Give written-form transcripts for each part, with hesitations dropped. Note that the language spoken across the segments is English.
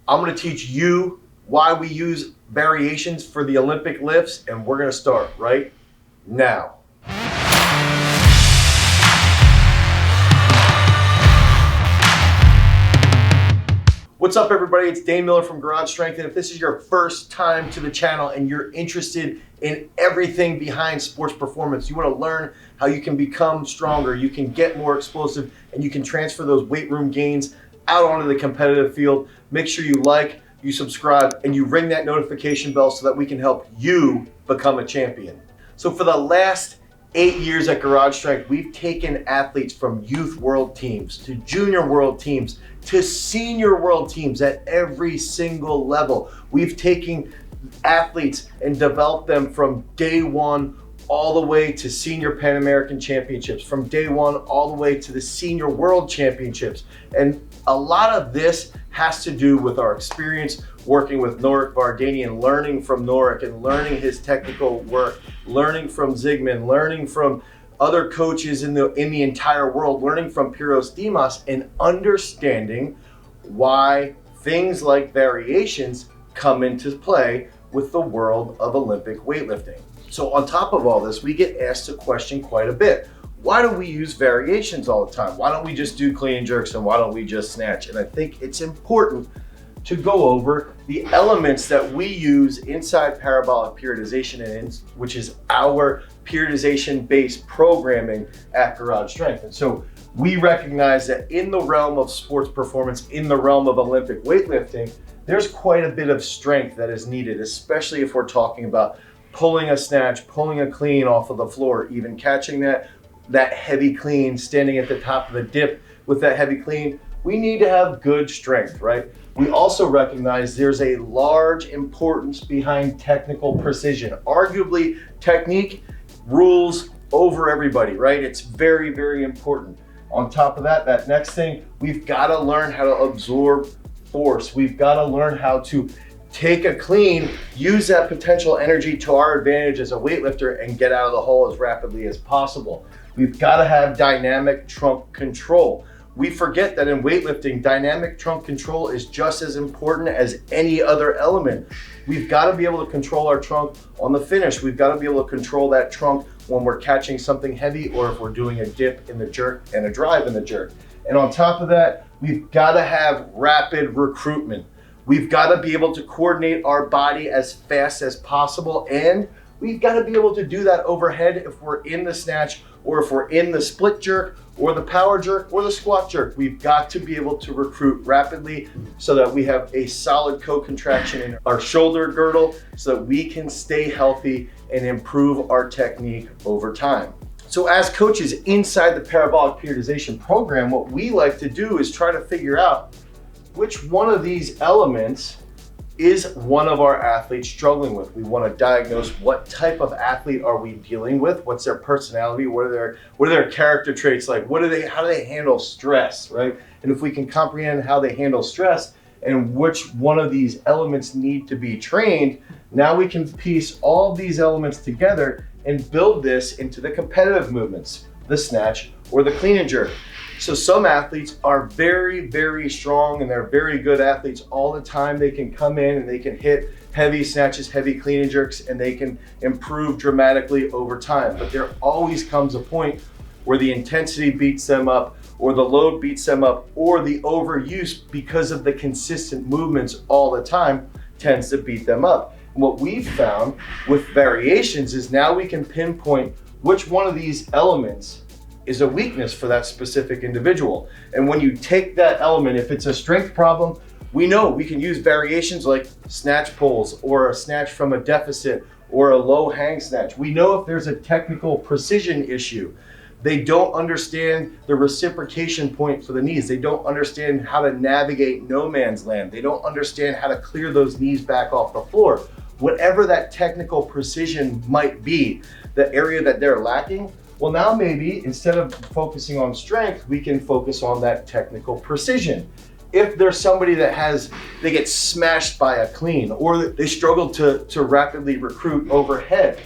I'm going to teach you why we use variations for the Olympic lifts, and we're going to start right now. What's up, everybody? It's Dane Miller from Garage Strength, and if this is your first time to the channel and you're interested in everything behind sports performance, you want to learn how you can become stronger, you can get more explosive, and you can transfer those weight room gains out onto the competitive field, make sure you like, you subscribe, and you ring that notification bell so that we can help you become a champion. So for the last 8 years at Garage Strength, we've taken athletes from youth world teams to junior world teams to senior world teams at every single level. We've taken athletes and developed them from day one all the way to senior Pan American championships, from day one all the way to the senior world championships. And a lot of this has to do with our experience working with Norik Vardanian, learning from Norik and learning his technical work, learning from Zygmunt, learning from other coaches in the entire world, learning from Piros Dimas, and understanding why things like variations come into play with the world of Olympic weightlifting. So on top of all this, we get asked a question quite a bit. Why do we use variations all the time? Why don't we just do clean and jerks, and why don't we just snatch? And I think it's important to go over the elements that we use inside parabolic periodization, which is our periodization-based programming at Garage Strength. And so we recognize that in the realm of sports performance, in the realm of Olympic weightlifting, there's quite a bit of strength that is needed, especially if we're talking about pulling a snatch, pulling a clean off of the floor, even catching that heavy clean, standing at the top of the dip with that heavy clean. We need to have good strength, right? We also recognize there's a large importance behind technical precision. Arguably, technique rules over everybody, right? It's very, very important. On top of that next thing, we've got to learn how to absorb force. We've got to learn how to take a clean, use that potential energy to our advantage as a weightlifter, and get out of the hole as rapidly as possible. We've got to have dynamic trunk control. We forget that in weightlifting, dynamic trunk control is just as important as any other element. We've got to be able to control our trunk on the finish. We've got to be able to control that trunk when we're catching something heavy, or if we're doing a dip in the jerk and a drive in the jerk. And on top of that, we've got to have rapid recruitment. We've got to be able to coordinate our body as fast as possible, and we've got to be able to do that overhead if we're in the snatch, or if we're in the split jerk, or the power jerk, or the squat jerk. We've got to be able to recruit rapidly so that we have a solid co-contraction in our shoulder girdle so that we can stay healthy and improve our technique over time. So as coaches inside the parabolic periodization program, what we like to do is try to figure out which one of these elements is one of our athletes struggling with. We want to diagnose what type of athlete are we dealing with, what's their personality, what are their character traits like, how do they handle stress, right? And if we can comprehend how they handle stress and which one of these elements need to be trained, now we can piece all of these elements together and build this into the competitive movements, the snatch or the clean and jerk. So some athletes are very, very strong and they're very good athletes all the time. They can come in and they can hit heavy snatches, heavy clean and jerks, and they can improve dramatically over time. But there always comes a point where the intensity beats them up, or the load beats them up, or the overuse because of the consistent movements all the time tends to beat them up. And what we've found with variations is now we can pinpoint which one of these elements is a weakness for that specific individual. And when you take that element, if it's a strength problem, we know we can use variations like snatch pulls, or a snatch from a deficit, or a low hang snatch. We know if there's a technical precision issue. They don't understand the reciprocation point for the knees. They don't understand how to navigate no man's land. They don't understand how to clear those knees back off the floor. Whatever that technical precision might be, the area that they're lacking, well, now maybe instead of focusing on strength, we can focus on that technical precision. If there's somebody that they get smashed by a clean, or they struggle to rapidly recruit overhead,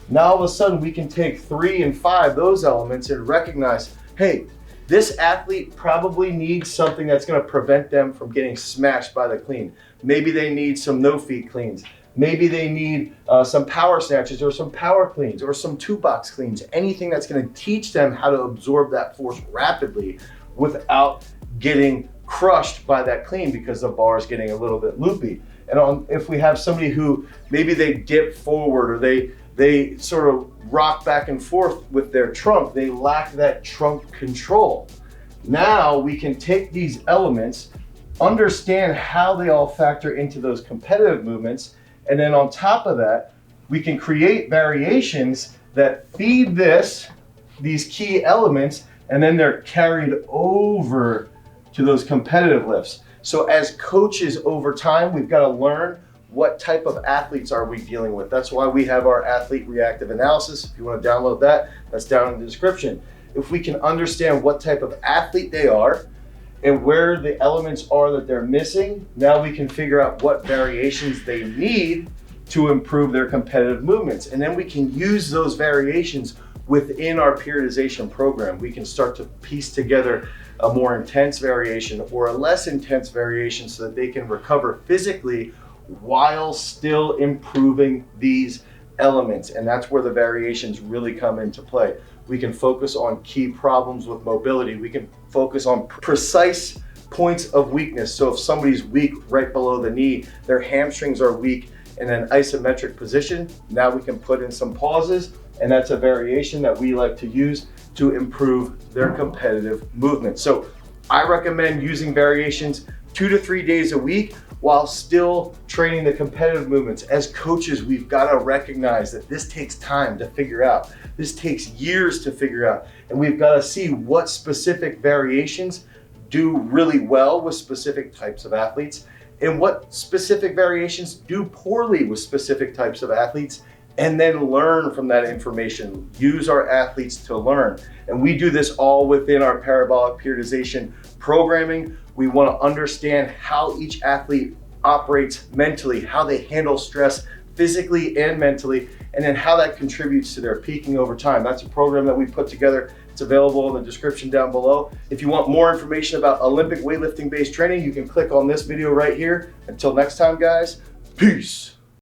now all of a sudden we can take 3 and 5, those elements, and recognize, hey, This athlete probably needs something that's going to prevent them from getting smashed by the clean. Maybe they need some no feet cleans. Maybe they need some power snatches or some power cleans or some two box cleans, anything that's going to teach them how to absorb that force rapidly without getting crushed by that clean because the bar is getting a little bit loopy. And if we have somebody who maybe they dip forward or they sort of rock back and forth with their trunk, they lack that trunk control. Now we can take these elements, understand how they all factor into those competitive movements, and then on top of that, we can create variations that feed these key elements, and then they're carried over to those competitive lifts. So as coaches over time, we've got to learn what type of athletes are we dealing with. That's why we have our athlete reactive analysis. If you want to download that, that's down in the description. If we can understand what type of athlete they are and where the elements are that they're missing, now we can figure out what variations they need to improve their competitive movements. And then we can use those variations within our periodization program. We can start to piece together a more intense variation or a less intense variation so that they can recover physically while still improving these elements. And that's where the variations really come into play. We can focus on key problems with mobility. We can focus on precise points of weakness. So if somebody's weak right below the knee, their hamstrings are weak in an isometric position, now we can put in some pauses, and that's a variation that we like to use to improve their competitive movement. So I recommend using variations 2 to 3 days a week while still training the competitive movements. As coaches, we've got to recognize that this takes time to figure out. This takes years to figure out. And we've got to see what specific variations do really well with specific types of athletes and what specific variations do poorly with specific types of athletes, and then learn from that information. Use our athletes to learn. And we do this all within our parabolic periodization programming. We want to understand how each athlete operates mentally, how they handle stress physically and mentally, and then how that contributes to their peaking over time. That's a program that we put together. It's available in the description down below. If you want more information about Olympic weightlifting based training, you can click on this video right here. Until next time, guys, peace.